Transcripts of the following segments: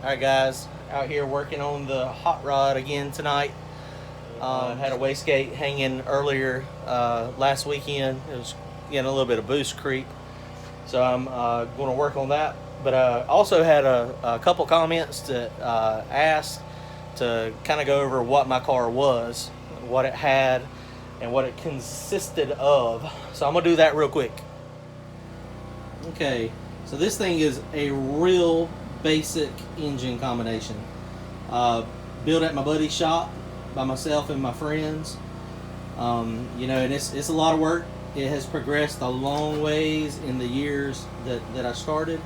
Alright guys, out here working on the hot rod again tonight. Had a wastegate hanging earlier last weekend. It was getting a little bit of boost creep, so I'm going to work on that. But also had a couple comments that asked to kind of go over what my car was, what it had, and what it consisted of. So I'm going to do that real quick. Okay, so this thing is a real basic engine combination. Built at my buddy's shop by myself and my friends. You know, and it's a lot of work. It has progressed a long ways in the years that I started.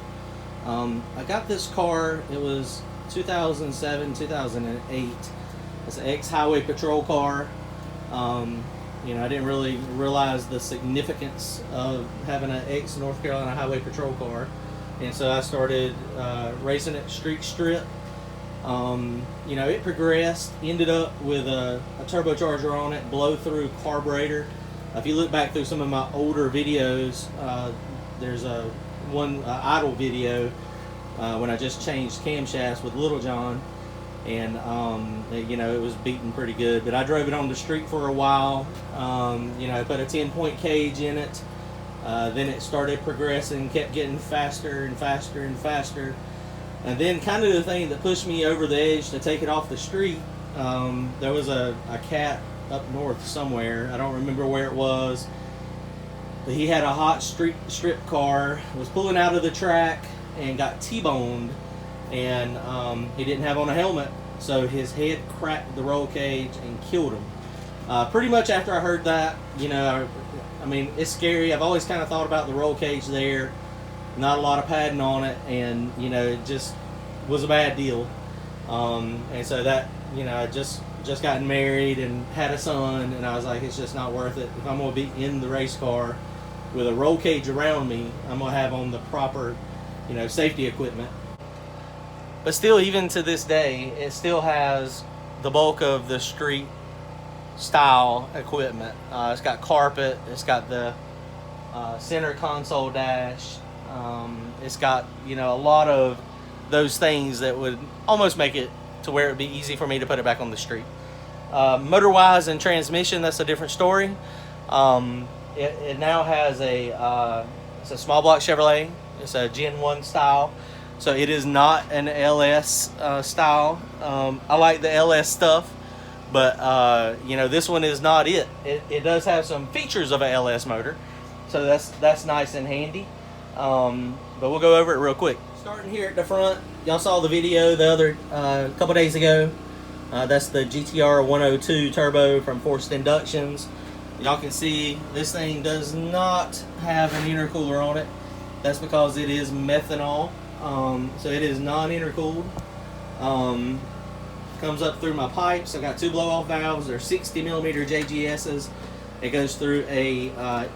I got this car, it was 2007, 2008. It's an ex-highway patrol car. You know, I didn't really realize the significance of having an ex-North Carolina highway patrol car. And so I started racing at street strip. You know, it progressed, ended up with a turbocharger on it, blow-through carburetor. If you look back through some of my older videos, there's one idle video when I just changed camshafts with Little John, and you know, it was beating pretty good. But I drove it on the street for a while. You know, put a 10-point cage in it. Then it started progressing, kept getting faster and faster and faster. And then kind of the thing that pushed me over the edge to take it off the street, there was a cat up north somewhere. I don't remember where it was. But he had a hot strip car, was pulling out of the track and got T-boned. And he didn't have on a helmet, so his head cracked the roll cage and killed him. Pretty much after I heard that, you know, I mean, it's scary. I've always kind of thought about the roll cage there, not a lot of padding on it, and you know, it just was a bad deal. And so that, you know, I just gotten married and had a son, and I was like, it's just not worth it. If I'm going to be in the race car with a roll cage around me, I'm going to have on the proper, you know, safety equipment. But still, even to this day, it still has the bulk of the street style equipment. It's got carpet, it's got the center console dash, it's got, you know, a lot of those things that would almost make it to where it would be easy for me to put it back on the street. Motor wise and transmission, that's a different story. It now has it's a small block Chevrolet. It's a Gen 1 style, so it is not an LS style. I like the LS stuff, but you know, this one is not it. It does have some features of a LS motor, so that's nice and handy. But we'll go over it real quick. Starting here at the front, y'all saw the video the other couple days ago. That's the GTR 102 turbo from Forced Inductions. Y'all can see this thing does not have an intercooler on it. That's because it is methanol, so it is non-intercooled. Comes up through my pipes. I got two blow-off valves. They're 60mm JGSs. It goes through a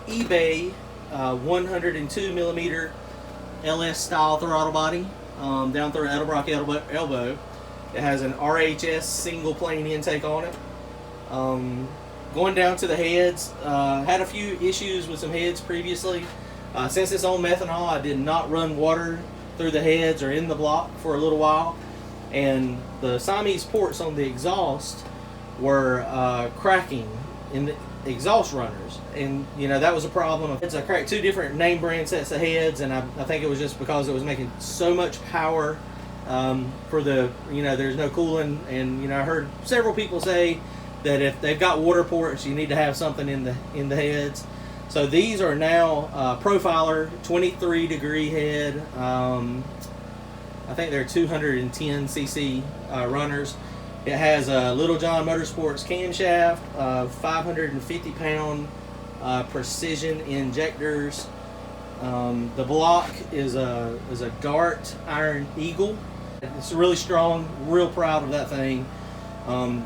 eBay 102mm LS style throttle body down through Edelbrock elbow. It has an RHS single plane intake on it. Going down to the heads, had a few issues with some heads previously. Since it's on methanol, I did not run water through the heads or in the block for a little while, and the Siamese ports on the exhaust were cracking in the exhaust runners, and you know, that was a problem. I cracked two different name brand sets of heads, and I think it was just because it was making so much power for the, you know, there's no cooling. And you know, I heard several people say that if they've got water ports, you need to have something in the heads. So these are now Profiler 23-degree head. I think they're 210cc runners. It has a Little John Motorsports camshaft, 550-pound precision injectors. The block is a Dart Iron Eagle. It's really strong. Real proud of that thing.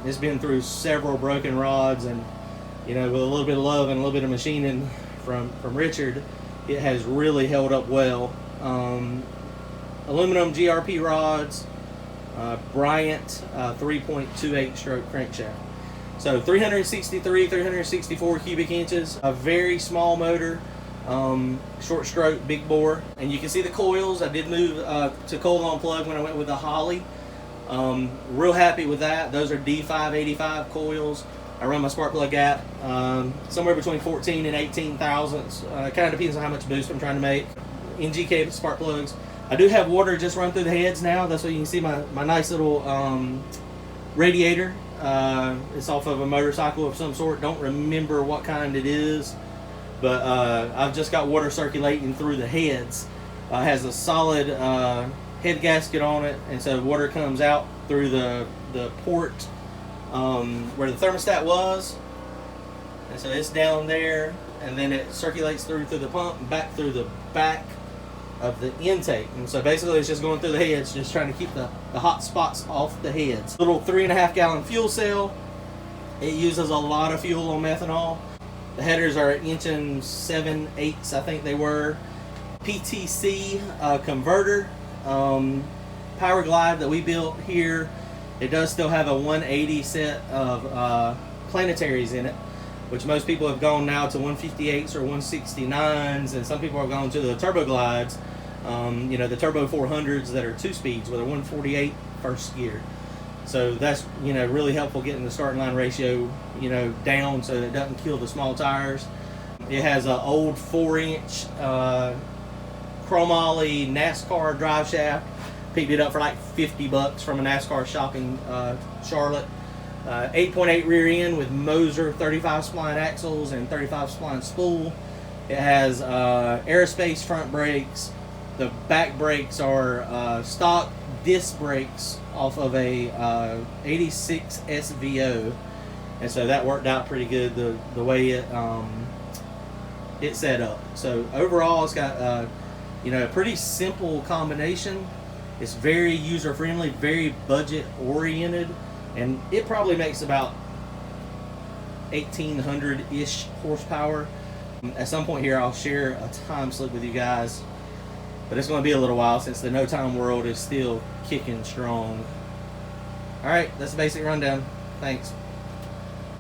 It's been through several broken rods, and you know, with a little bit of love and a little bit of machining from Richard, it has really held up well. Aluminum GRP rods, Bryant 3.28 stroke crankshaft. So 363, 364 cubic inches, a very small motor. short stroke, big bore. And you can see the coils. I did move to cold on plug when I went with the Holley. Real happy with that. Those are D585 coils. I run my spark plug gap somewhere between 14 and 18 thousandths. Kind of depends on how much boost I'm trying to make. NGK spark plugs. I do have water just run through the heads now. That's why you can see my nice little radiator. It's off of a motorcycle of some sort. Don't remember what kind it is, but I've just got water circulating through the heads. Has a solid head gasket on it, and so water comes out through the port where the thermostat was, and so it's down there, and then it circulates through the pump and back through the back of the intake. And so basically it's just going through the heads, just trying to keep the hot spots off the heads. Little 3.5 gallon fuel cell. It uses a lot of fuel on methanol. The headers are 7/8" I think they were. PTC converter, power glide that we built here. It does still have a 180 set of planetaries in it, which most people have gone now to 158s or 169s, and some people have gone to the turbo glides, you know, the turbo 400s that are 2 speeds with a 148 first gear. So that's, you know, really helpful getting the starting line ratio, you know, down so that it doesn't kill the small tires. It has an old 4-inch chromoly NASCAR drive shaft. Picked it up for like $50 from a NASCAR shop in Charlotte. 8.8 rear end with Moser 35 spline axles and 35 spline spool. It has aerospace front brakes. The back brakes are stock disc brakes off of a 86 SVO, and so that worked out pretty good the way it set up. So overall, it's got you know, a pretty simple combination. It's very user friendly, very budget oriented, and it probably makes about 1,800-ish horsepower. At some point here, I'll share a time slip with you guys, but it's going to be a little while since the no time world is still kicking strong. All right, that's the basic rundown. Thanks.